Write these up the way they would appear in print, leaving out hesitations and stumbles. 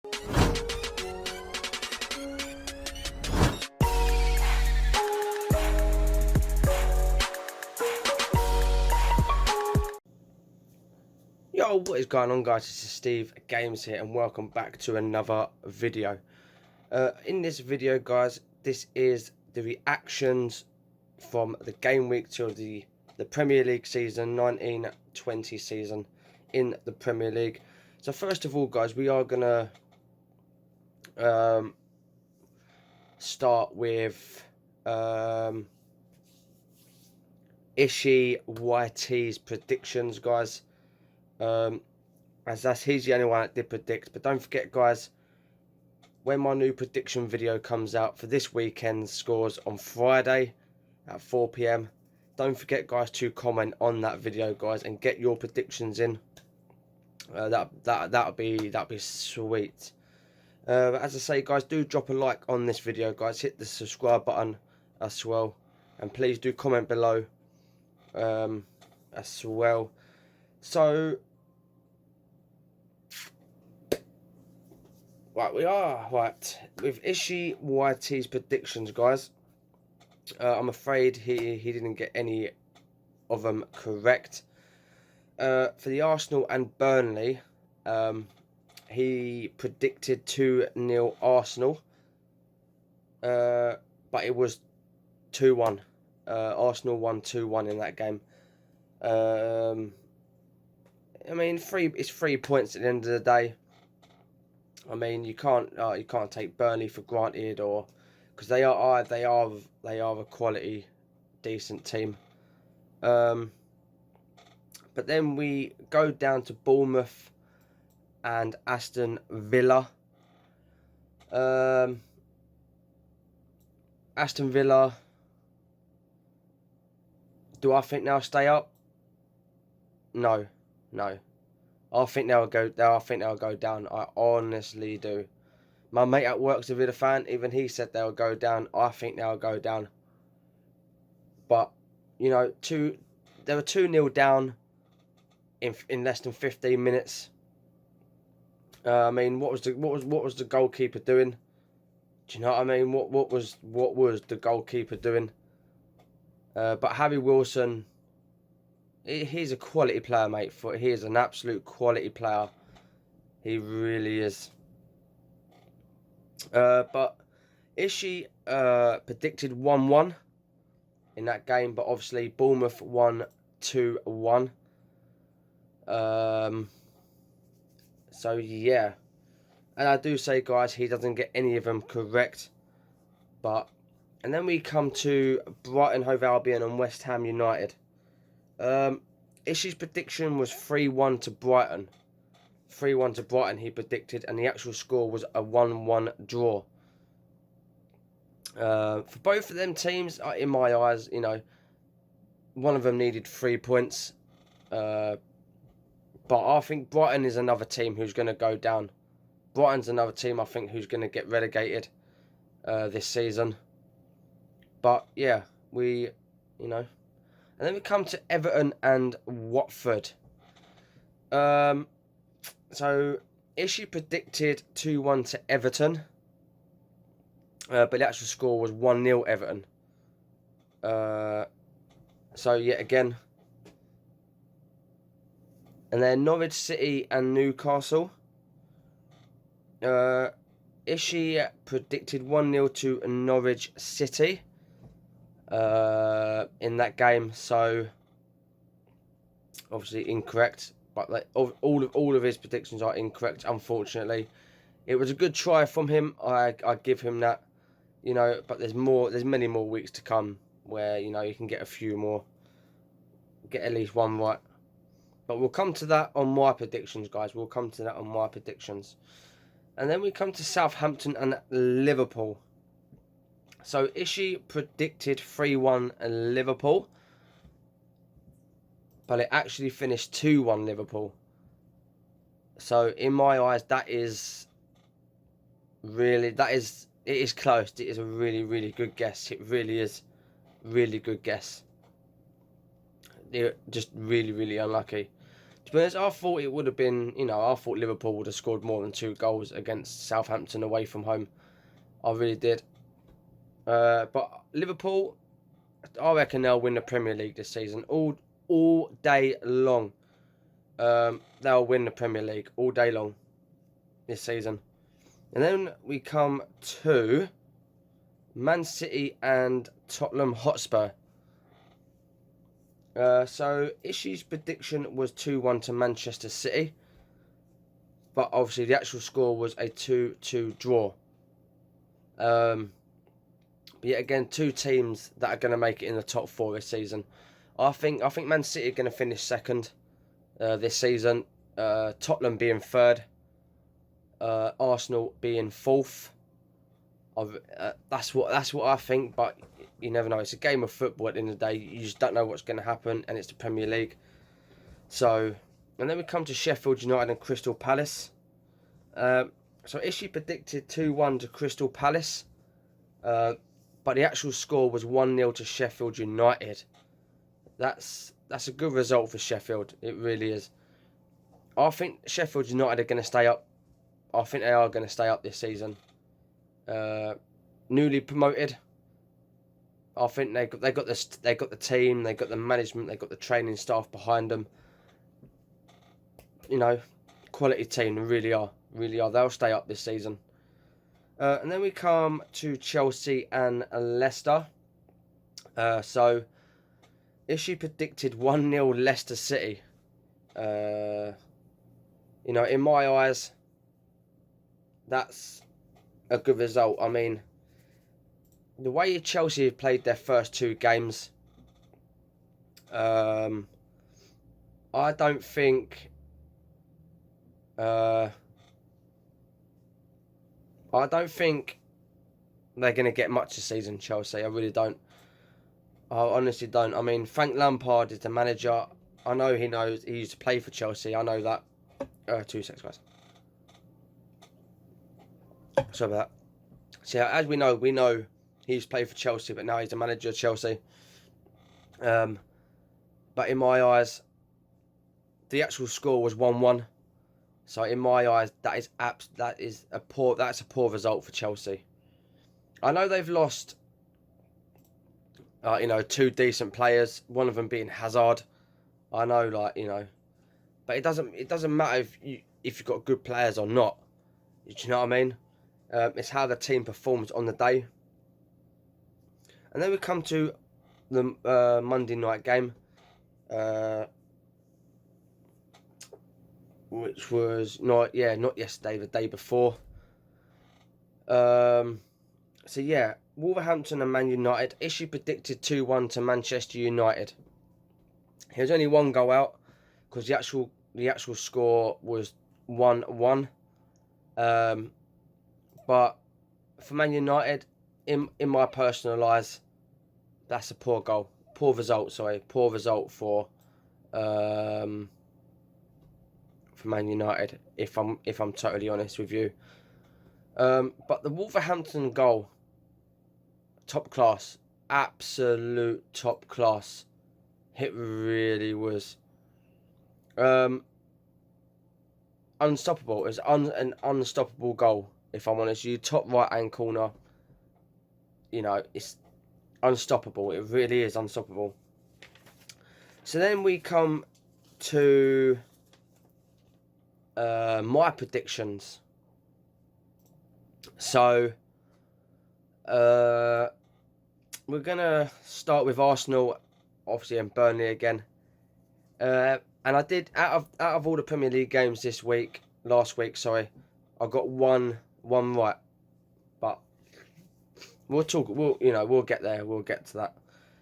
Yo, what is going on, guys? This is Steve Games here, and welcome back to another video. In this video, guys, this is the reactions from the game week to the Premier League season, 19-20 season in the Premier League. So first of all, guys, we are gonna start with Ishi YT's predictions, guys. As he's the only one that did predict. But don't forget, guys, when my new prediction video comes out for this weekend's scores on Friday at 4 PM, don't forget, guys, to comment on that video, guys, and get your predictions in. That'll be sweet. As I say, guys, do drop a like on this video, guys. Hit the subscribe button as well, and please do comment below as well. So right, we are right with Ishi YT's predictions, guys. I'm afraid he didn't get any of them correct. For the Arsenal and Burnley, he predicted 2-0 Arsenal, but it was 2-1. Arsenal won 2-1 in that game. I mean, it's 3 points at the end of the day. I mean, you can't take Burnley for granted, or because they are a quality, decent team. But then we go down to Bournemouth and Aston Villa. Aston Villa. Do I think they'll stay up? No. I think they'll go down. I honestly do. My mate at work's a Villa fan. Even he said they'll go down. I think they'll go down. But you know, they were 2-0 down in less than 15 minutes. I mean, what was the goalkeeper doing? Do you know what I mean? What was the goalkeeper doing? But Harry Wilson, he's a quality player, mate. He is an absolute quality player. He really is. But Ishi predicted 1-1 in that game, but obviously Bournemouth won 2-1. So yeah, and I do say, guys, he doesn't get any of them correct. And then we come to Brighton Hove Albion and West Ham United. Ishi's prediction was 3-1 to Brighton. 3-1 to Brighton, he predicted, and the actual score was a 1-1 draw. For both of them teams, in my eyes, you know, one of them needed 3 points. But I think Brighton is another team who's going to go down. Brighton's another team, I think, who's going to get relegated this season. But yeah, you know. And then we come to Everton and Watford. So Ishi predicted 2-1 to Everton. But the actual score was 1-0 Everton. So yet again. And then Norwich City and Newcastle. Ishi predicted 1-0 to Norwich City. In that game, so obviously incorrect, but like, all of his predictions are incorrect, unfortunately. It was a good try from him. I give him that, you know, but there's many more weeks to come where, you know, you can get a few more, get at least one right. But we'll come to that on my predictions, guys. We'll come to that on my predictions. And then we come to Southampton and Liverpool. So Ishi predicted 3-1 Liverpool, but it actually finished 2-1 Liverpool. So in my eyes, it is close. It is a really good guess. It really is really good guess. They're just really unlucky. To be honest, I thought it would have been, I thought Liverpool would have scored more than 2 goals against Southampton away from home. I really did. But Liverpool, I reckon they'll win the Premier League this season all day long. They'll win the Premier League all day long this season. And then we come to Man City and Tottenham Hotspur. So Ishi's prediction was 2-1 to Manchester City, but obviously the actual score was a 2-2 draw. But yet again, 2 teams that are going to make it in the top 4 this season. I think Man City are going to finish second this season. Tottenham being third. Arsenal being fourth. That's what I think, but you never know. It's a game of football at the end of the day. You just don't know what's going to happen, and it's the Premier League. So, and then we come to Sheffield United and Crystal Palace. So Ishi predicted 2-1 to Crystal Palace, but the actual score was 1-0 to Sheffield United. That's a good result for Sheffield. It really is. I think Sheffield United are going to stay up. I think they are going to stay up this season. Newly promoted. I think they got the team, they got the management, they got the training staff behind them. Quality team. They really are. They'll stay up this season. And then we come to Chelsea and Leicester. So Ishi predicted 1-0 Leicester City. In my eyes, that's a good result. I mean, the way Chelsea have played their first 2 games, I don't think they're going to get much this season, Chelsea. I really don't. I honestly don't. I mean, Frank Lampard is the manager. I know he used to play for Chelsea. I know that. 2 seconds, guys. Sorry about that. So, as we know he used to play for Chelsea, but now he's the manager of Chelsea. But in my eyes, the actual score was 1-1. So in my eyes, that's a poor result for Chelsea. I know they've lost, 2 decent players. One of them being Hazard. I know, but it doesn't matter if you've got good players or not. Do you know what I mean? It's how the team performs on the day. And then we come to the Monday night game, which was not yesterday, the day before. So yeah, Wolverhampton and Man United. Ishi predicted 2-1 to Manchester United. There was only 1 goal out because the actual score was 1-1. But for Man United, in my personal eyes, that's a poor result for Man United. If I'm totally honest with you, but the Wolverhampton goal, top class, absolute top class. It really was. Unstoppable. It's an unstoppable goal. If I'm honest, you top right hand corner. It's unstoppable. It really is unstoppable. So then we come to my predictions. So we're gonna start with Arsenal, obviously, and Burnley again. And I did out of all the Premier League games last week, I got one right, but we'll get there. We'll get to that.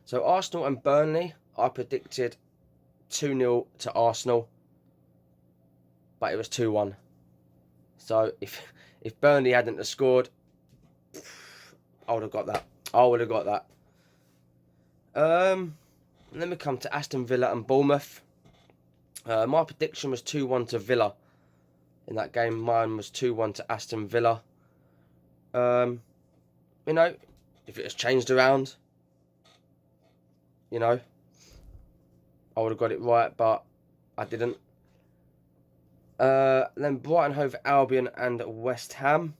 So Arsenal and Burnley, I predicted 2-0 to Arsenal, but it was 2-1. So if Burnley hadn't have scored, I would have got that. And then we come to Aston Villa and Bournemouth. My prediction was 2-1 to Villa. In that game, mine was 2-1 to Aston Villa. If it was changed around, I would have got it right, but I didn't. Then Brighton, Hove Albion and West Ham.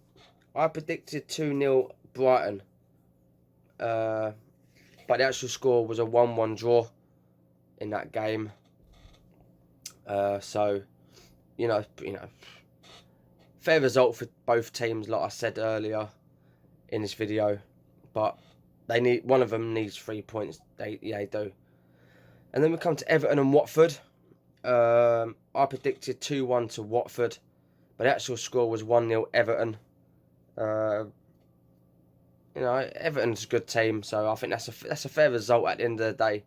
I predicted 2-0 Brighton. But the actual score was a 1-1 draw in that game. So, you know, fair result for both teams, like I said earlier in this video. But one of them needs 3 points. They do. And then we come to Everton and Watford. I predicted 2-1 to Watford, but the actual score was 1-0 Everton. Everton's a good team, so I think that's a fair result at the end of the day.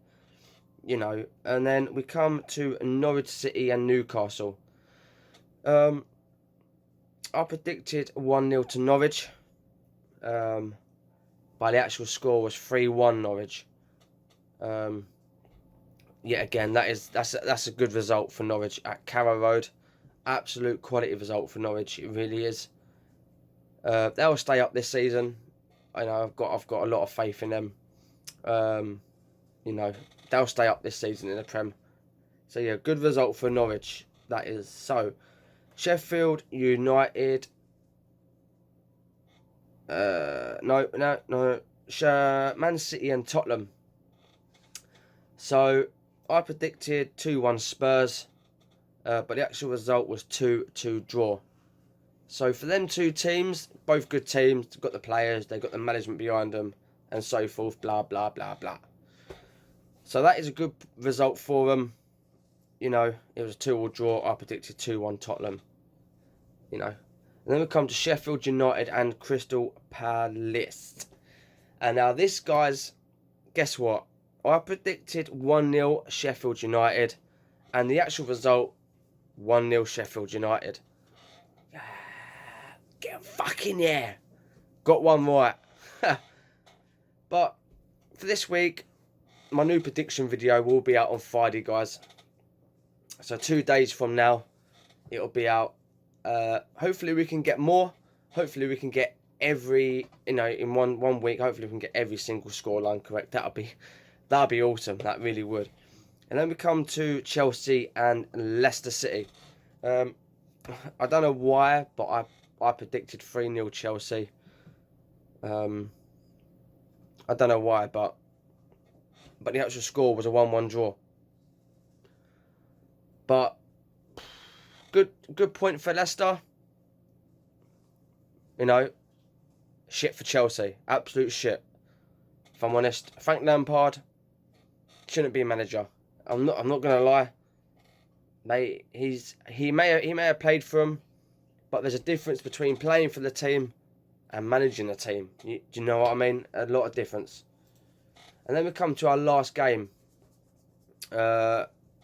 And then we come to Norwich City and Newcastle. I predicted 1-0 to Norwich. But the actual score was 3-1 Norwich. Yet again, that's a good result for Norwich at Carrow Road. Absolute quality result for Norwich. It really is. They'll stay up this season. I know I've got a lot of faith in them. They'll stay up this season in the Prem. So yeah, good result for Norwich. That is. So Sheffield United. No. Man City and Tottenham. So I predicted 2-1 Spurs, but the actual result was 2-2 draw. So for them two teams, both good teams, they've got the players, they've got the management behind them, and so forth, blah, blah, blah, blah. So that is a good result for them. It was a 2-2 draw. I predicted 2-1 Tottenham. And then we come to Sheffield United and Crystal Palace. And now this, guys, guess what? I predicted 1-0 Sheffield United, and the actual result, 1-0 Sheffield United. Get fucking yeah. Got one right. But for this week, my new prediction video will be out on Friday, guys. So 2 days from now, it'll be out. Hopefully we can get more. Hopefully we can get in one week. Hopefully we can get every single scoreline correct. That'd be awesome. That really would. And then we come to Chelsea and Leicester City. I don't know why, but I predicted 3-0 Chelsea. I don't know why, but the actual score was a 1-1 draw. But good point for Leicester. Shit for Chelsea. Absolute shit. If I'm honest, Frank Lampard shouldn't be a manager. I'm not gonna lie. He may have played for them, but there's a difference between playing for the team and managing the team. Do you know what I mean? A lot of difference. And then we come to our last game.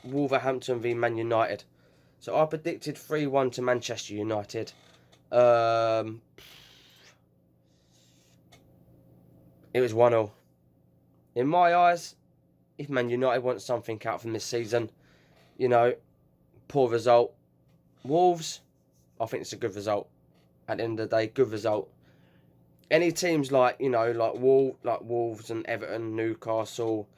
Wolverhampton v Man United. So I predicted 3-1 to Manchester United. It was 1-0. In my eyes, if Man United want something out from this season, poor result. Wolves, I think it's a good result. At the end of the day, good result. Any teams like Wolves and Everton, Newcastle,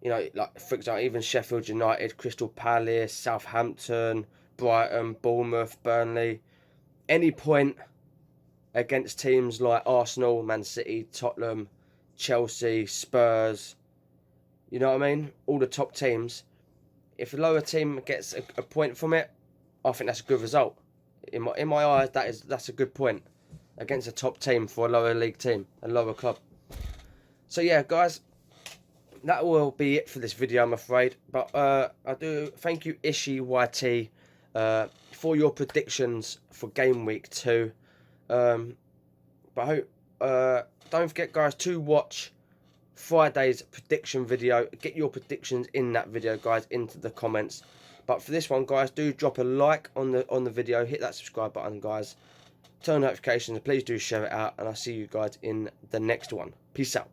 for example, even Sheffield United, Crystal Palace, Southampton, Brighton, Bournemouth, Burnley, any point against teams like Arsenal, Man City, Tottenham, Chelsea, Spurs, you know what I mean? All the top teams. If a lower team gets a point from it, I think that's a good result. In my eyes, that's a good point against a top team for a lower league team, a lower club. So yeah, guys, that will be it for this video, I'm afraid. But I do thank you, Ishi YT, for your predictions for game week 2. But I hope don't forget, guys, to watch Friday's prediction video. Get your predictions in that video, guys, into the comments. But for this one, guys, do drop a like on the video. Hit that subscribe button, guys. Turn notifications. Please do share it out. And I'll see you guys in the next one. Peace out.